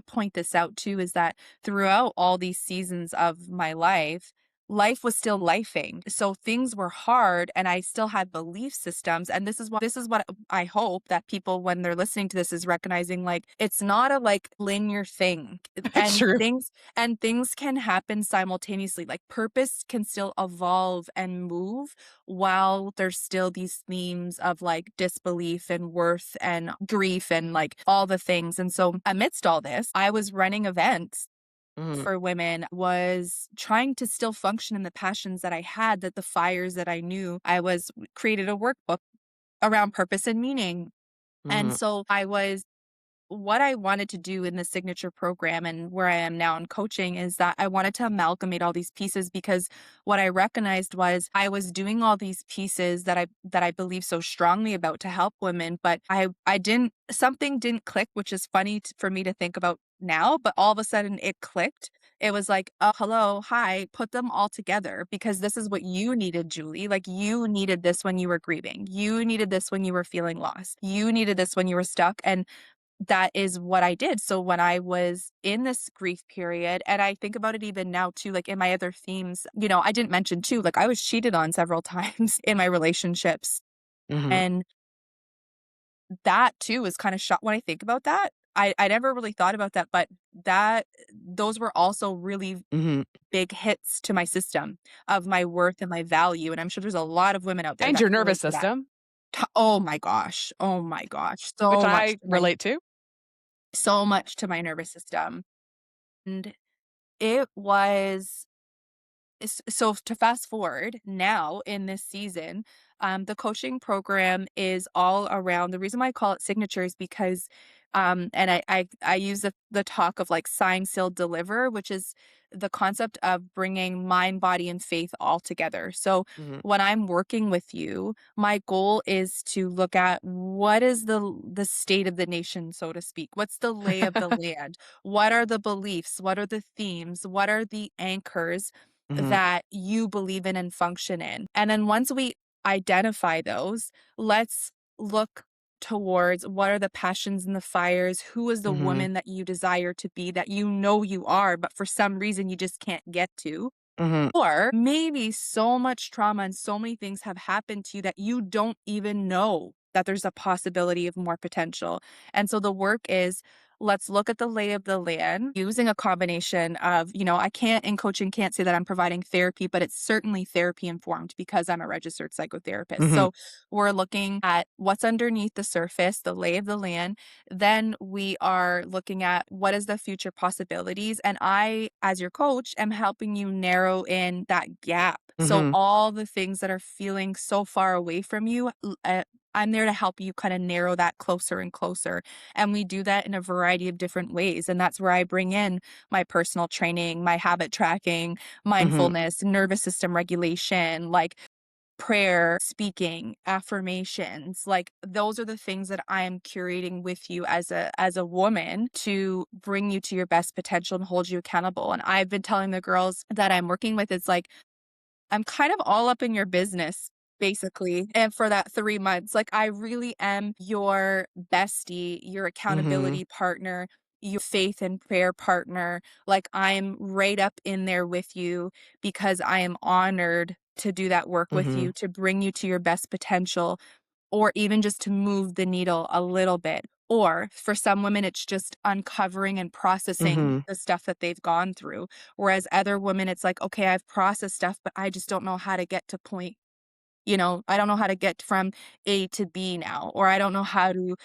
point this out too, is that throughout all these seasons of my life, life was still lifing. So things were hard and I still had belief systems. And this is what I hope that people when they're listening to this is recognizing like it's not a like linear thing. It's And true. things can happen simultaneously. Like purpose can still evolve and move while there's still these themes of like disbelief and worth and grief and like all the things. And so amidst all this, I was running events Mhm, for women, was trying to still function in the passions that I had, that the fires that I knew. I was created a workbook around purpose and meaning. And mhm, so I was what I wanted to do in the signature program and where I am now in coaching is that I wanted to amalgamate all these pieces because what I recognized was I was doing all these pieces that I believe so strongly about to help women, but I didn't something didn't click, which is funny for me to think about now, but all of a sudden it clicked. It was like, oh, hello, hi, put them all together because this is what you needed, Julie. Like you needed this when you were grieving. You needed this when you were feeling lost. You needed this when you were stuck. And that is what I did. So when I was in this grief period, and I think about it even now too, like in my other themes, I didn't mention too, like I was cheated on several times in my relationships. mhm, And that too is kind of shot when I think about that. I never really thought about that, but those were also really mhm. big hits to my system of my worth and my value. And I'm sure there's a lot of women out there And that your can nervous relate to that. system, Oh my gosh. Oh my gosh. which I relate to. So much to my nervous system. And it was So to fast forward now in this season, the coaching program is all around the reason why I call it signature is because and I use the talk of like sign, seal, deliver, which is the concept of bringing mind, body, and faith all together. So Mhm. when I'm working with you, my goal is to look at what is the state of the nation, so to speak. What's the lay of the land? What are the beliefs? What are the themes? What are the anchors Mhm. that you believe in and function in? And then once we identify those, let's look towards what are the passions and the fires? Who is the Mhm. woman that you desire to be that you know you are, but for some reason you just can't get to? Mhm. Or maybe so much trauma and so many things have happened to you that you don't even know that there's a possibility of more potential. And so the work is let's look at the lay of the land using a combination of, I can't in coaching can't say that I'm providing therapy, but it's certainly therapy informed because I'm a registered psychotherapist. Mhm. So we're looking at what's underneath the surface, the lay of the land, then we are looking at what is the future possibilities. And I, as your coach, am helping you narrow in that gap. So Mhm. all the things that are feeling so far away from you, I'm there to help you kind of narrow that closer and closer. And we do that in a variety of different ways. And that's where I bring in my personal training, my habit tracking, Mhm. mindfulness, nervous system regulation, like prayer, speaking, affirmations, like those are the things that I am curating with you as a woman to bring you to your best potential and hold you accountable. And I've been telling the girls that I'm working with, it's like I'm kind of all up in your business, basically. And for that 3 months, like I really am your bestie, your Mhm. accountability partner, your faith and prayer partner. Like I'm right up in there with you because I am honored to do that work with Mhm. you, to bring you to your best potential, or even just to move the needle a little bit. Or for some women, it's just uncovering and processing Mhm. the stuff that they've gone through. Whereas other women, it's like, okay, I've processed stuff, but I just don't know how to get to point. I don't know how to get from A to B now, or I don't know how to,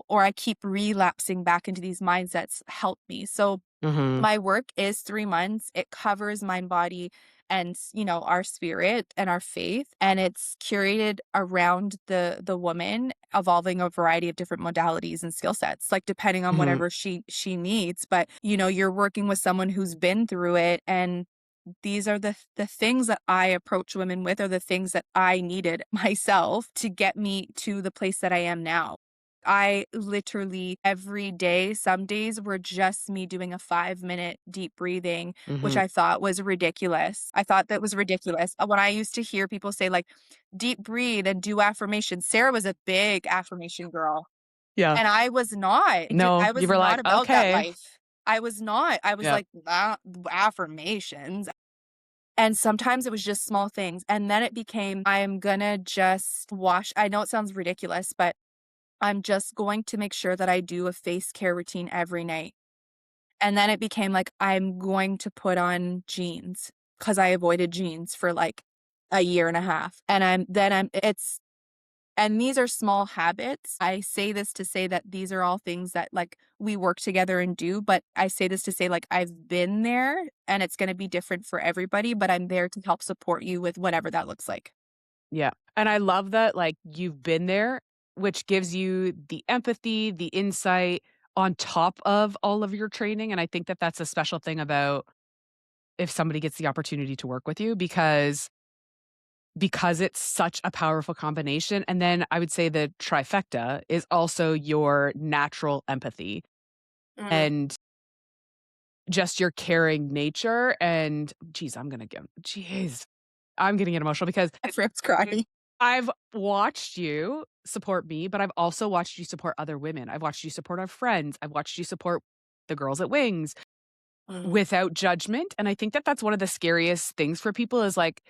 or I keep relapsing back into these mindsets. Help me. So Mhm. my work is 3 months. It covers mind, body, and, our spirit and our faith, and it's curated around the woman, evolving a variety of different modalities and skill sets, like, depending on Mhm. whatever she needs, but, you're working with someone who's been through it, and these are the things that I approach women with are the things that I needed myself to get me to the place that I am now. I literally every day, some days were just me doing a 5-minute deep breathing, which Mhm. I thought was ridiculous. I thought that was ridiculous. When I used to hear people say like deep breathe and do affirmations, Sarah was a big affirmation girl. Yeah. And I was not. No, I you was were not like, about that "Okay." life. I was not. I was Yep. like, affirmations. And sometimes it was just small things. And then it became, I'm gonna just wash. I know it sounds ridiculous, but I'm just going to make sure that I do a face care routine every night. And then it became like, I'm going to put on jeans because I avoided jeans for like a year and a half. And and these are small habits. I say this to say that these are all things that, like, we work together and do, but I say this to say, like, I've been there and it's gonna be different for everybody, but I'm there to help support you with whatever that looks like. Yeah. And I love that, like, you've been there, which gives you the empathy, the insight on top of all of your training. And I think that that's a special thing about if somebody gets the opportunity to work with you because it's such a powerful combination. And then I would say the trifecta is also your natural empathy Mm. and just your caring nature. And I'm getting emotional because Everyone's crying. I've watched you support me, but I've also watched you support other women. I've watched you support our friends. I've watched you support the girls at Wings Mm. without judgment. And I think that that's one of the scariest things for people is like,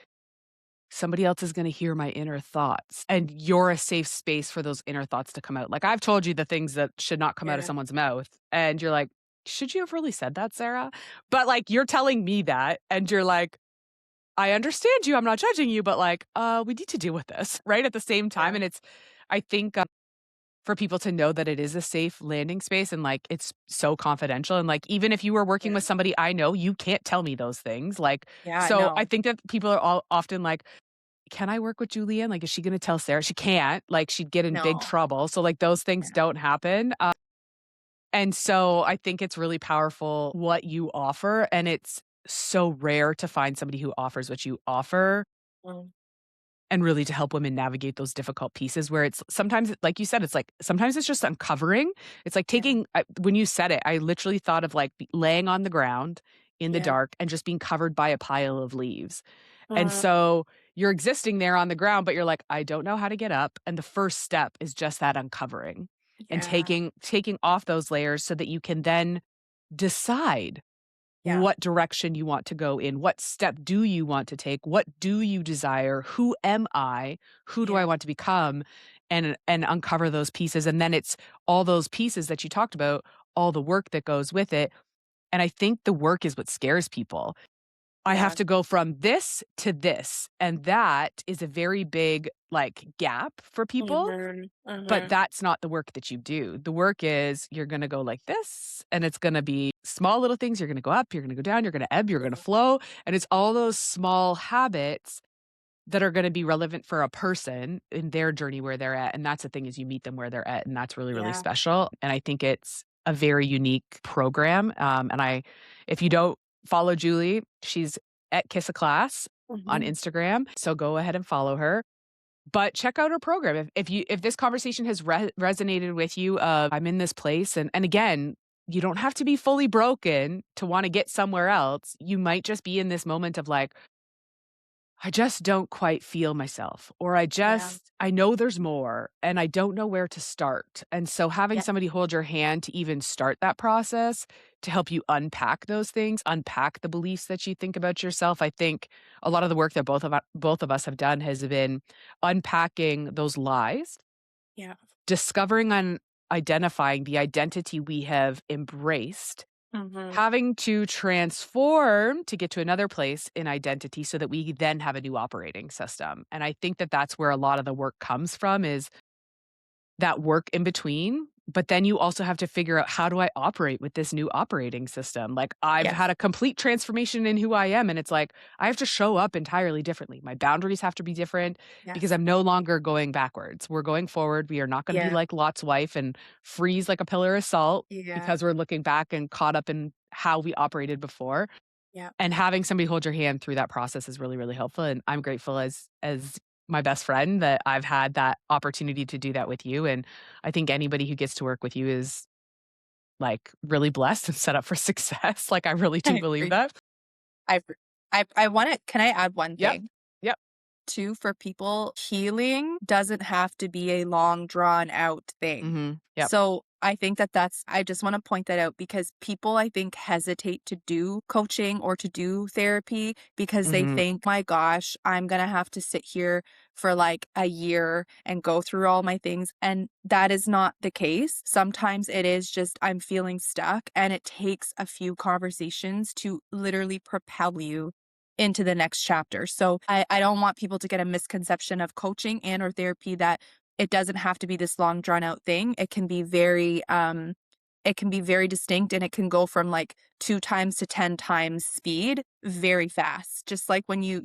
somebody else is going to hear my inner thoughts and you're a safe space for those inner thoughts to come out. Like I've told you the things that should not come out of Yeah. someone's mouth and you're like, should you have really said that, Sarah? But like you're telling me that and you're like, I understand you. I'm not judging you, but like, we need to deal with this right at the same time. Yeah. And it's, I think for people to know that it is a safe landing space and, like, it's so confidential, and, like, even if you were working Yeah. with somebody I know, you can't tell me those things, like, Yeah, so I no. think that people are all often like, "Can I work with Julianne? Like, is she gonna tell Sarah?" She can't, like, she'd get in big No. trouble, so, like, those things Yeah. don't happen, and so I think it's really powerful what you offer, and it's so rare to find somebody who offers what you offer Mm. and really to help women navigate those difficult pieces where it's sometimes, like you said, it's like sometimes it's just uncovering. It's like Yeah. taking when you said it, I literally thought of like laying on the ground in the Yeah. dark and just being covered by a pile of leaves. And Mm. so you're existing there on the ground, but you're like, I don't know how to get up. And the first step is just that uncovering and Yeah. taking off those layers so that you can then decide Yeah. what direction you want to go in. What step do you want to take? What do you desire? Who am I? Who do I Yeah. want to become? And uncover those pieces. And then it's all those pieces that you talked about, all the work that goes with it. And I think the work is what scares people. I have Yeah. to go from this to this. And that is a very big like gap for people, Mhm. but Mhm. that's not the work that you do. The work is you're gonna go like this, and it's gonna be small little things. You're gonna go up, you're gonna go down, you're gonna ebb, you're gonna Yeah. flow. And it's all those small habits that are gonna be relevant for a person in their journey where they're at. And that's the thing is you meet them where they're at, and that's really, really Yeah. special. And I think it's a very unique program. If you don't follow Julie, she's at Kiss a Class on Mhm. Instagram. So go ahead and follow her. But check out her program. If this conversation has resonated with you, I'm in this place, and again, you don't have to be fully broken to wanna get somewhere else. You might just be in this moment of like, I just don't quite feel myself, or Yeah. I know there's more and I don't know where to start. And so having Yeah. somebody hold your hand to even start that process to help you unpack those things, unpack the beliefs that you think about yourself. I think a lot of the work that both of us have done has been unpacking those lies, Yeah. discovering and identifying the identity we have embraced, Mhm. having to transform to get to another place in identity so that we then have a new operating system. And I think that that's where a lot of the work comes from is that work in between, but then you also have to figure out how do I operate with this new operating system? Like I've Yes. had a complete transformation in who I am and it's like I have to show up entirely differently. My boundaries have to be different because Yes. I'm no longer going backwards. We're going forward. We are not going to be Yeah. like Lot's wife and freeze like a pillar of salt Yeah. because we're looking back and caught up in how we operated before. Yeah. And having somebody hold your hand through that process is really, really helpful, and I'm grateful as my best friend that I've had that opportunity to do that with you, and I think anybody who gets to work with you is, like, really blessed and set up for success, like, I really do I believe agree. that. I I wanna can I add one Yep. thing? Yep. Too, for people, healing doesn't have to be a long drawn out thing. Mhm. Yep. So I think that I just want to point that out because people, I think, hesitate to do coaching or to do therapy because they Mhm. think, my gosh, I'm going to have to sit here for like a year and go through all my things. And that is not the case. Sometimes it is just, I'm feeling stuck, and it takes a few conversations to literally propel you into the next chapter. So I don't want people to get a misconception of coaching and or therapy that it doesn't have to be this long drawn out thing. It can be very distinct, and it can go from like 2 times to 10 times speed very fast. Just like when you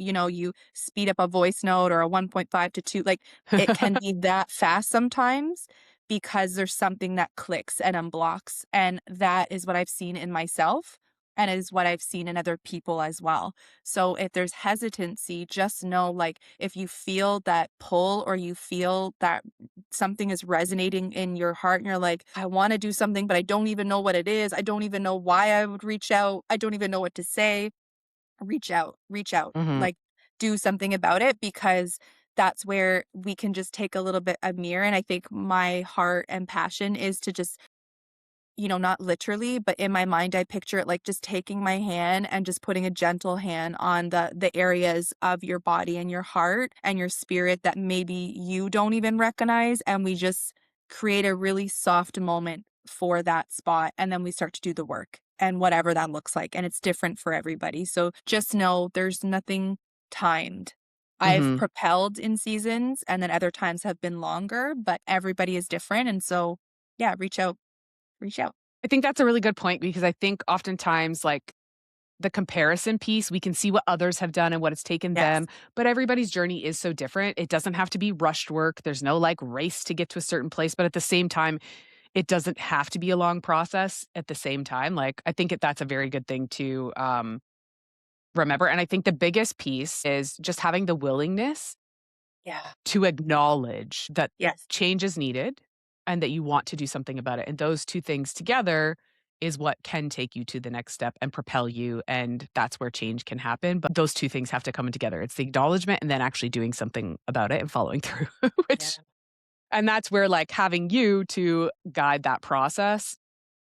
speed up a voice note or a 1.5 to 2, like it can be that fast sometimes because there's something that clicks and unblocks. And that is what I've seen in myself and is what I've seen in other people as well. So if there's hesitancy, just know, like, if you feel that pull or you feel that something is resonating in your heart and you're like, I want to do something, but I don't even know what it is. I don't even know why I would reach out. I don't even know what to say. Reach out, Mhm. like, do something about it because that's where we can just take a little bit of mirror. And I think my heart and passion is to just, not literally, but in my mind, I picture it like just taking my hand and just putting a gentle hand on the areas of your body and your heart and your spirit that maybe you don't even recognize, and we just create a really soft moment for that spot, and then we start to do the work and whatever that looks like, and it's different for everybody. So just know there's nothing timed. I've Mhm. propelled in seasons and then other times have been longer, but everybody is different. And so, yeah, reach out. I think that's a really good point because I think oftentimes, like, the comparison piece, we can see what others have done and what it's taken Yes. them, but everybody's journey is so different. It doesn't have to be rushed work. There's no, like, race to get to a certain place, but at the same time, it doesn't have to be a long process at the same time. Like, I think that's a very good thing to, remember, and I think the biggest piece is just having the willingness Yeah. to acknowledge that Yes. change is needed and that you want to do something about it. And those two things together is what can take you to the next step and propel you. And that's where change can happen. But those two things have to come together. It's the acknowledgement and then actually doing something about it and following through, Yeah. which, and that's where like having you to guide that process.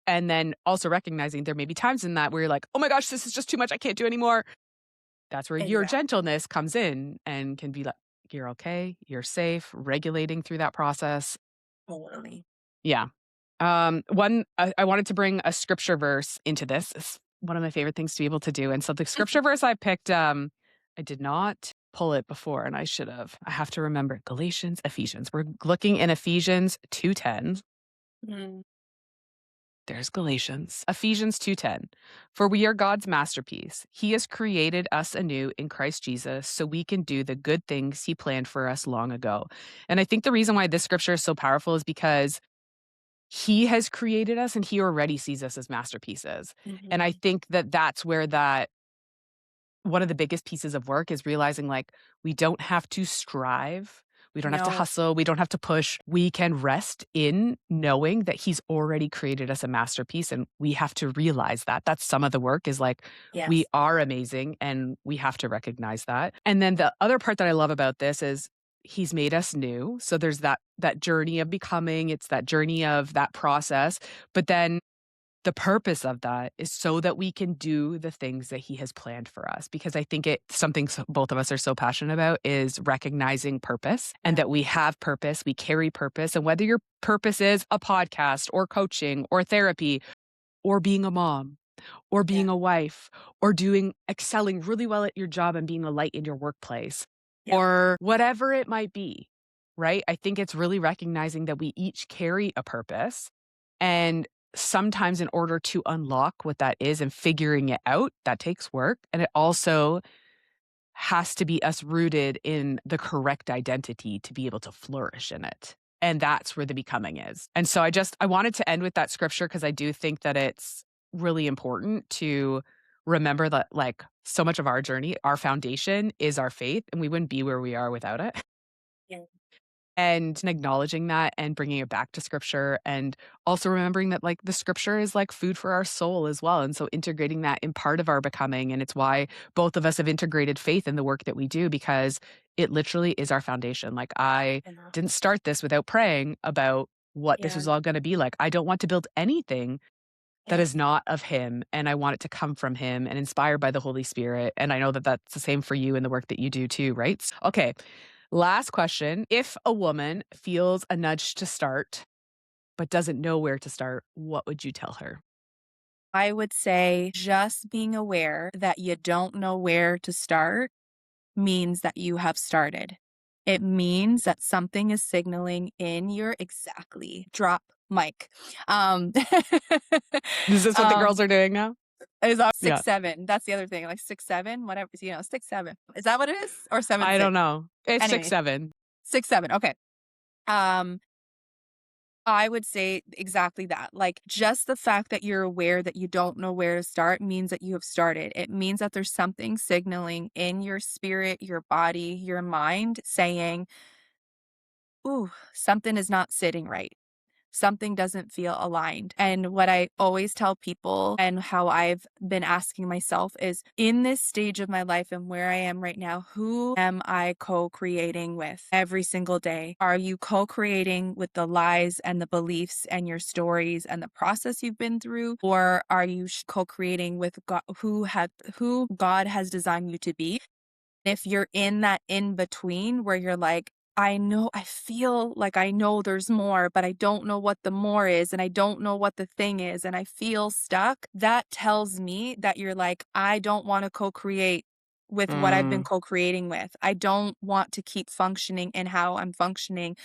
And then also recognizing there may be times in that where you're like, oh my gosh, this is just too much. I can't do anymore. That's where your Exactly. gentleness comes in and can be like, "You're okay, you're safe," regulating through that process. Totally. Yeah. One I wanted to bring a scripture verse into this. It's one of my favorite things to be able to do, and so the scripture verse I picked, I did not pull it before, and I should have. I have to remember Galatians, Ephesians. We're looking in Ephesians 2:10. Mm, There's Galatians. Ephesians 2:10. For we are God's masterpiece. He has created us anew in Christ Jesus so we can do the good things he planned for us long ago. And I think the reason why this scripture is so powerful is because he has created us and he already sees us as masterpieces. And I mhm. think that that's where that one of the biggest pieces of work is realizing like we don't have to strive. We don't have to No. hustle. We don't have to push. We can rest in knowing that he's already created us a masterpiece. And we have to realize that. That's some of the work is like we Yes. are amazing and we have to recognize that. And then the other part that I love about this is he's made us new. So there's that journey of becoming, it's that journey of that process. But then the purpose of that is so that we can do the things that he has planned for us because I think it's something both of us are so passionate about is recognizing purpose and Yeah. that we have purpose, we carry purpose, and whether your purpose is a podcast or coaching or therapy or being a mom or Yeah. being a wife or doing excelling really well at your job and being a light in your workplace Yep. or whatever it might be, right? I think it's really recognizing that we each carry a purpose. And sometimes, in order to unlock what that is and figuring it out, that takes work. And it also has to be us rooted in the correct identity to be able to flourish in it. And that's where the becoming is. And so I wanted to end with that scripture because I do think that it's really important to remember that like so much of our journey, our foundation is our faith and we wouldn't be where we are without it. Yeah. And acknowledging that and bringing it back to scripture and also remembering that like the scripture is like food for our soul as well, and so integrating that in part of our becoming, and it's why both of us have integrated faith in the work that we do because it literally is our foundation. Like I Yeah. didn't start this without praying about what this Yeah. was all going to be like. I don't want to build anything that is Yes. not of him, and I want it to come from him and inspired by the Holy Spirit, and I know that that's the same for you in the work that you do too, right? Okay, last question. If a woman feels a nudge to start, but doesn't know where to start, what would you tell her? I would say just being aware that you don't know where to start means that you have started. It means that something is signaling in your exactly drop mic. Um, Is this what the girls um, are doing now? is our Yeah. 6'7". That's the other thing, like 6'7", whatever, 6'7". Is that what it is? Or seven I don't six? know. It's six, Anyways, seven. 6'7". Okay. Um, I would say exactly that. Like, just the fact that you're aware that you don't know where to start means that you have started. It means that there's something signaling in your spirit, your body, your mind saying, "Ooh, something is not sitting right. Something doesn't feel aligned." And what I always tell people and how I've been asking myself is in this stage of my life and where I am right now, who am I co creating with every single day? Are you co creating with the lies and the beliefs and your stories and the process you've been through? Or are you co creating with God, who God has designed you to be? If you're in that in between where you're like, I feel like I know there's more, but I don't know what the more is, and I don't know what the thing is, and I feel stuck, that tells me that you're like, I don't want to co create with what I've been Mm, co-creating with. I don't want to keep functioning in how I'm functioning,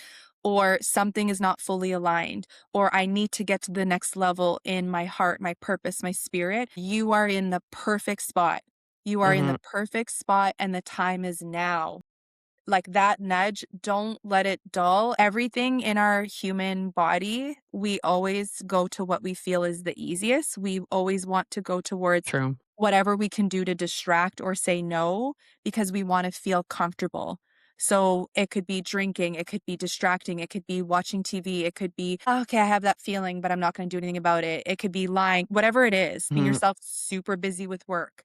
or something is not fully aligned, or I need to get to the next level in my heart, my purpose, my spirit. You are in the perfect spot. You are in the mhm, perfect spot, and the time is now. Like that nudge, don't let it dull. Everything in our human body, we always go to what we feel is the easiest. We always want to go towards true. whatever we can do to distract or say no because we want to feel comfortable. So it could be drinking, it could be distracting, it could be watching TV, it could be, "Oh, okay, I have that feeling, but I'm not going to do anything about it." It could be lying, whatever it is, being Mhm. yourself super busy with work,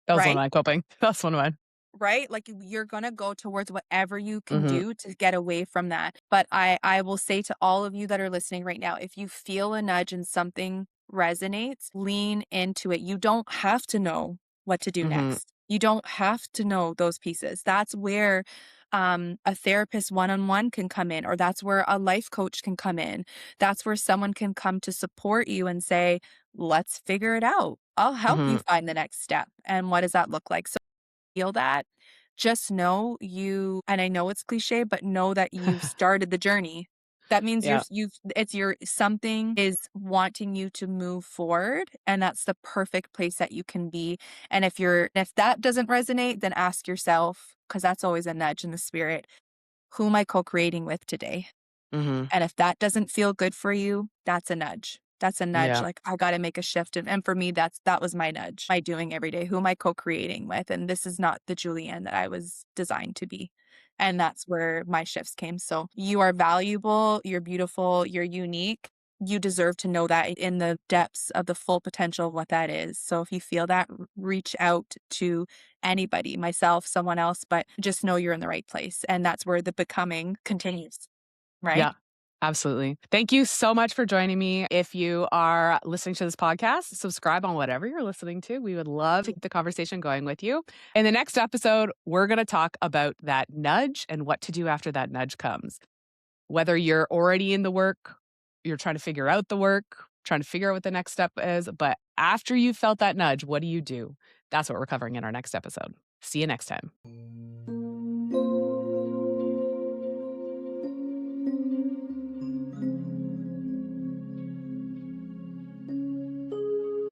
That was one of right? my coping. That's one of mine. Right? Like, you're gonna go towards whatever you can Mhm, do to get away from that. But I will say to all of you that are listening right now, if you feel a nudge and something resonates, lean into it. You don't have to know what to do mhm, next. You don't have to know those pieces. That's where, a therapist one-on-one can come in, or that's where a life coach can come in. That's where someone can come to support you and say, "Let's figure it out. I'll help you mhm. find the next step." And what does that look like? So feel that, just know you, and I know it's cliche, but know that you've started the journey. That means Yeah. it's your something is wanting you to move forward, and that's the perfect place that you can be. And if that doesn't resonate, then ask yourself, because that's always a nudge in the spirit, who am I co-creating with today? Mhm. And if that doesn't feel good for you, that's a nudge. That's a nudge, Yeah. like, I gotta make a shift, and for me, that was my nudge. My doing every day, who am I co-creating with? And this is not the Julianne that I was designed to be, and that's where my shifts came. So, you are valuable, you're beautiful, you're unique. You deserve to know that in the depths of the full potential of what that is. So, if you feel that, reach out to anybody, myself, someone else, but just know you're in the right place, and that's where the becoming continues, right? Yeah, absolutely. Thank you so much for joining me. If you are listening to this podcast, subscribe on whatever you're listening to. We would love to keep the conversation going with you. In the next episode, we're going to talk about that nudge and what to do after that nudge comes. Whether you're already in the work, you're trying to figure out the work, trying to figure out what the next step is, but after you felt that nudge, what do you do? That's what we're covering in our next episode. See you next time.